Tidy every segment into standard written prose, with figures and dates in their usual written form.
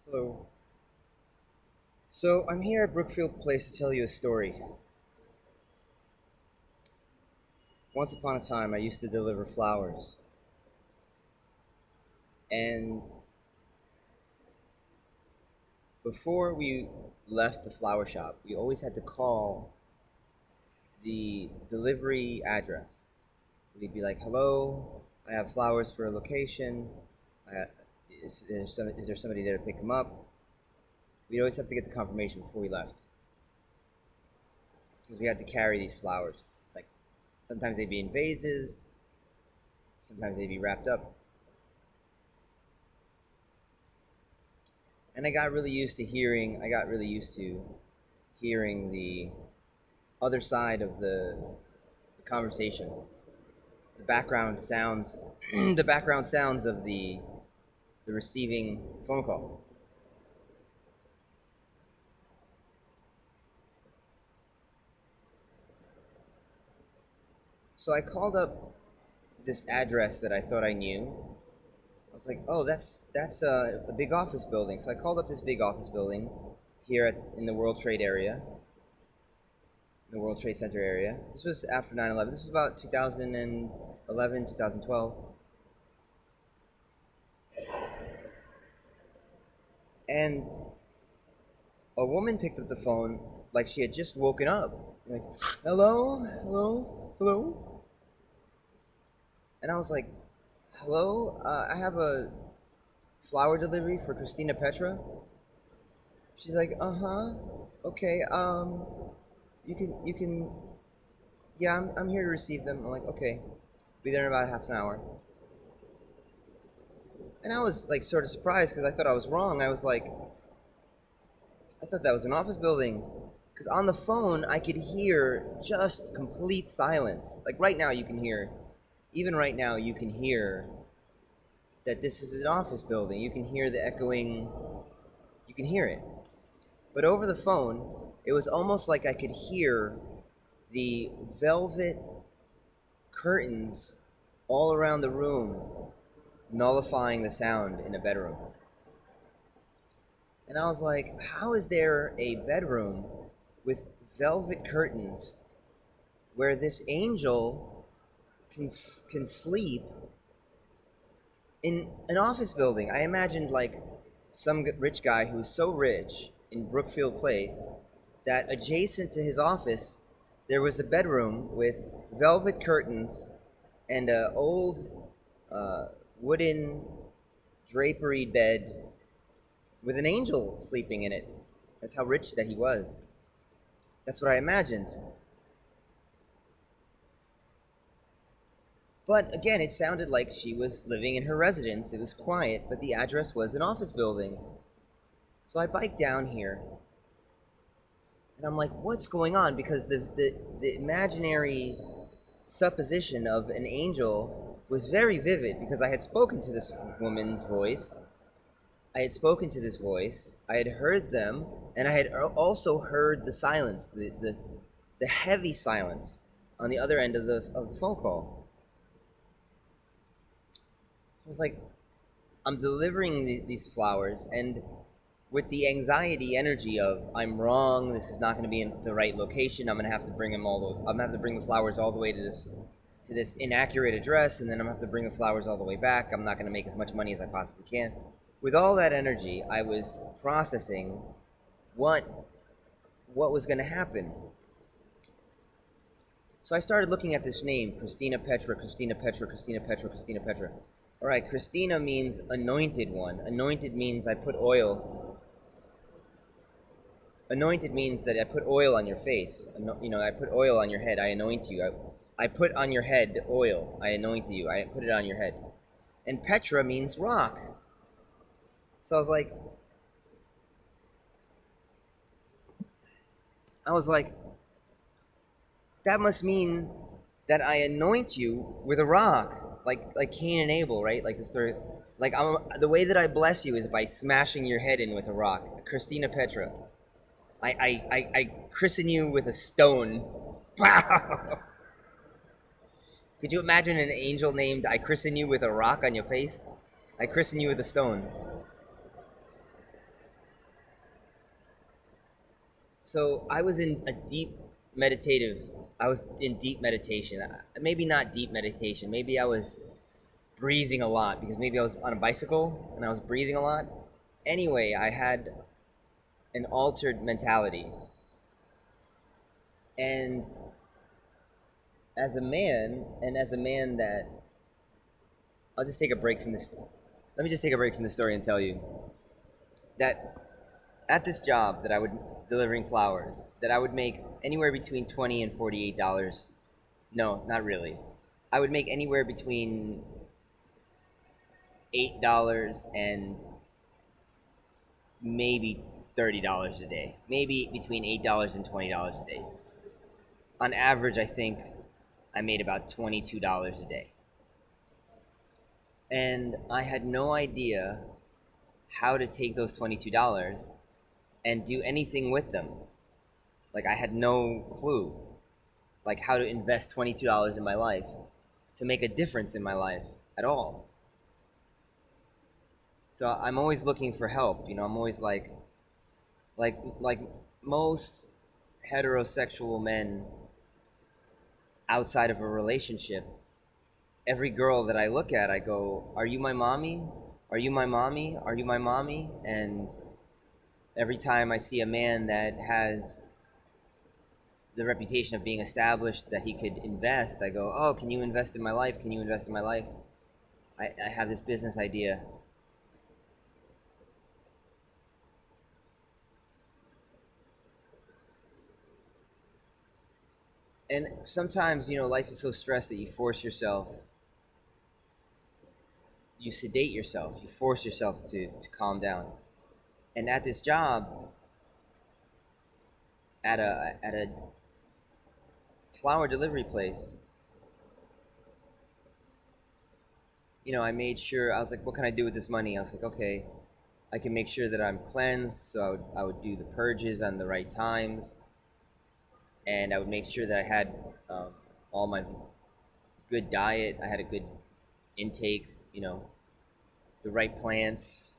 Hello. So I'm here at Brookfield Place to tell you a story. Once upon a time, I used to deliver flowers, and before we left the flower shop, we always had to call the delivery address. We'd be like, "Hello, I have flowers for a location. I, is there somebody there to pick them up?" We'd always have to get the confirmation before we left because we had to carry these flowers. Like sometimes they'd be in vases, sometimes they'd be wrapped up. And I got really used to hearing the other side of the conversation, the background sounds, the background sounds of the receiving phone call. So I called up this address that I thought I knew. I was like, oh, that's a big office building. So I called up this big office building here in the World Trade area, the World Trade Center area. This was after 9/11. This was about 2011, 2012. And a woman picked up the phone like she had just woken up. Like, hello, hello, hello. And I was like, hello, I have a flower delivery for Christina Petra. She's like, uh-huh, okay, you can, yeah, I'm here to receive them. I'm like, okay, be there in about half an hour. And I was like sort of surprised because I thought I was wrong. I was like, I thought that was an office building. Because on the phone, I could hear just complete silence. Like right now, you can hear, even right now, you can hear that this is an office building. You can hear the echoing, you can hear it. But over the phone, it was almost like I could hear the velvet curtains all around the room, nullifying the sound in a bedroom. And I was like, how is there a bedroom with velvet curtains where this angel can sleep in an office building? I imagined like some rich guy who's so rich in Brookfield Place that adjacent to his office there was a bedroom with velvet curtains and a old uh, wooden drapery bed with an angel sleeping in it. That's how rich that he was. That's what I imagined. But again, it sounded like she was living in her residence. It was quiet, but the address was an office building. So I bike down here, and I'm like, what's going on? Because the imaginary supposition of an angel was very vivid because I had spoken to this woman's voice. I had spoken to this voice. I had heard them, and I had also heard the silence, the heavy silence on the other end of the phone call. So it's like I'm delivering these flowers, and with the anxiety energy of I'm wrong, this is not going to be in the right location. I'm going to have to bring them I'm going to have to bring the flowers all the way to this inaccurate address, and then I'm going to have to bring the flowers all the way back. I'm not going to make as much money as I possibly can. With all that energy, I was processing what what was going to happen. So I started looking at this name, Christina Petra, Christina Petra, Christina Petra, Christina Petra. All right, Christina means anointed one. Anointed means I put oil. Anointed means that I put oil on your face. You know, I put oil on your head. I anoint you. I put on your head oil. I anoint you. I put it on your head. And Petra means rock. So I was like, that must mean that I anoint you with a rock, like Cain and Abel, right? Like the story, like the way that I bless you is by smashing your head in with a rock. Christina Petra, I christen you with a stone. Could you imagine an angel named I christen you with a rock on your face? I christen you with a stone. So I was in a deep meditative. I was in deep meditation. Maybe not deep meditation. Maybe I was breathing a lot because maybe I was on a bicycle and I was breathing a lot. Anyway, I had an altered mentality. And as a man, and as a man that I'll just take a break from this. Let me just take a break from the story and tell you that at this job that I would delivering flowers, that I would make anywhere between $20 and $48. No, not really. I would make anywhere between $8 and maybe $30 a day. Maybe between $8 and $20 a day. On average, I think I made about $22 a day. And I had no idea how to take those $22 and do anything with them. Like, I had no clue, like, how to invest $22 in my life to make a difference in my life at all. So I'm always looking for help. I'm always like most heterosexual men outside of a relationship, every girl that I look at, I go, "Are you my mommy? Are you my mommy? Are you my mommy?" And every time I see a man that has the reputation of being established, that he could invest, I go, "Oh, can you invest in my life? Can you invest in my life? I have this business idea." And sometimes, life is so stressed that you force yourself, you sedate yourself, you force yourself to calm down. And at this job, at a flower delivery place, I made sure, I was like, what can I do with this money? I was like, okay, I can make sure that I'm cleansed. So I would do the purges on the right times. And I would make sure that I had all my good diet. I had a good intake, the right plants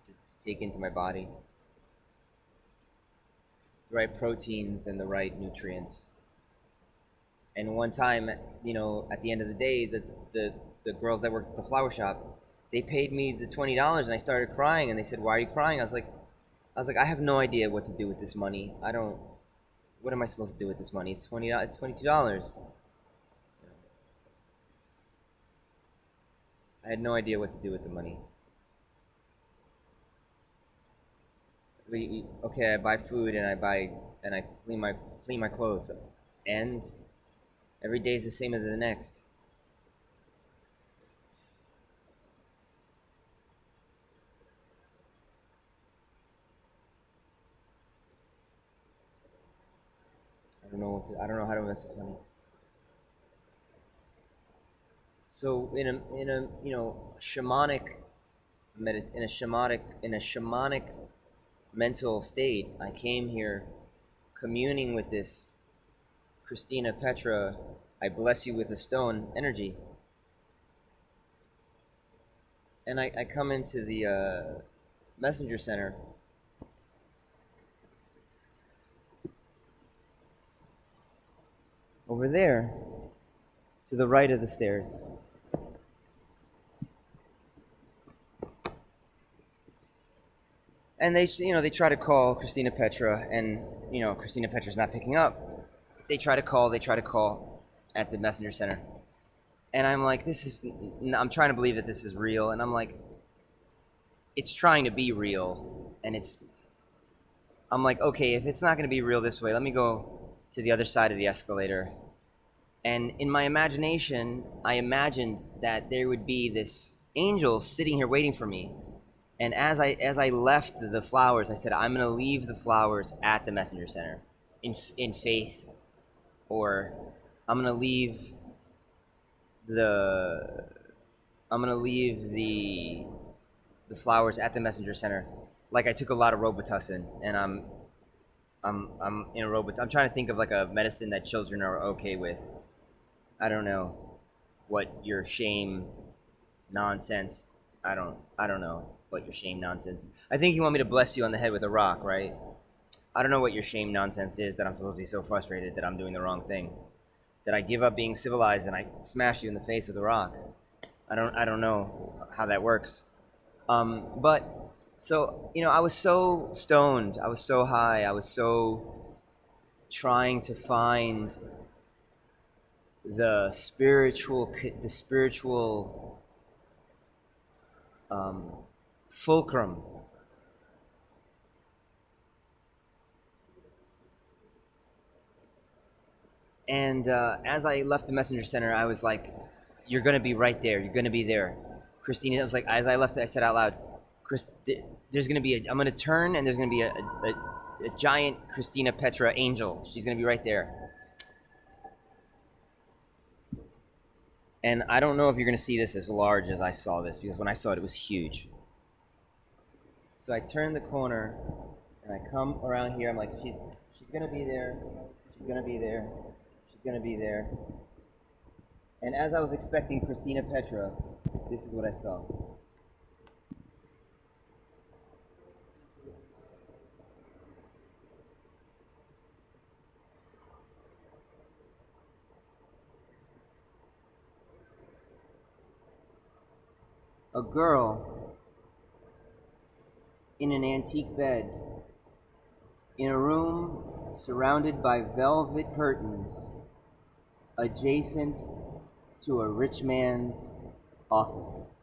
to take into my body, the right proteins and the right nutrients. And one time, at the end of the day, the girls that worked at the flower shop, they paid me the $20, and I started crying. And they said, "Why are you crying?" I was like, I have no idea what to do with this money. I don't. What am I supposed to do with this money? It's It's $22. I had no idea what to do with the money. Okay, I buy food and I clean my clothes, and every day is the same as the next. I don't know how to invest this money. So in a shamanic mental state, I came here communing with this Christina Petra, I bless you with a stone energy. And I come into the messenger center. Over there, to the right of the stairs. And they try to call Christina Petra, and Christina Petra's not picking up. They try to call at the messenger center, and I'm like, I'm trying to believe that this is real, and I'm like, it's trying to be real, and I'm like, okay, if it's not going to be real this way, let me go to the other side of the escalator. And in my imagination, I imagined that there would be this angel sitting here waiting for me. And as I left the flowers, I said, I'm going to leave the flowers at the messenger center in faith, or I'm going to leave the the flowers at the messenger center. Like, I took a lot of Robitussin, and I'm in a Robitussin. I'm trying to think of like a medicine that children are okay with. I don't know what your shame nonsense. I don't know what your shame nonsense is. I think you want me to bless you on the head with a rock, right? I don't know what your shame nonsense is that I'm supposed to be so frustrated that I'm doing the wrong thing, that I give up being civilized and I smash you in the face with a rock. I don't know how that works. But so I was so stoned, I was so high, I was so trying to find the spiritual um, fulcrum. And as I left the messenger center, I was like, "You're gonna be right there. You're gonna be there." Christina, I was like, as I left, I said out loud, "Chris, there's gonna be I'm gonna turn, and there's gonna be a giant Christina Petra angel. She's gonna be right there." And I don't know if you're gonna see this as large as I saw this, because when I saw it, it was huge. So I turn the corner, and I come around here. I'm like, she's gonna be there. She's gonna be there. She's gonna be there. And as I was expecting Christina Petra, this is what I saw. A girl in an antique bed, in a room surrounded by velvet curtains, adjacent to a rich man's office.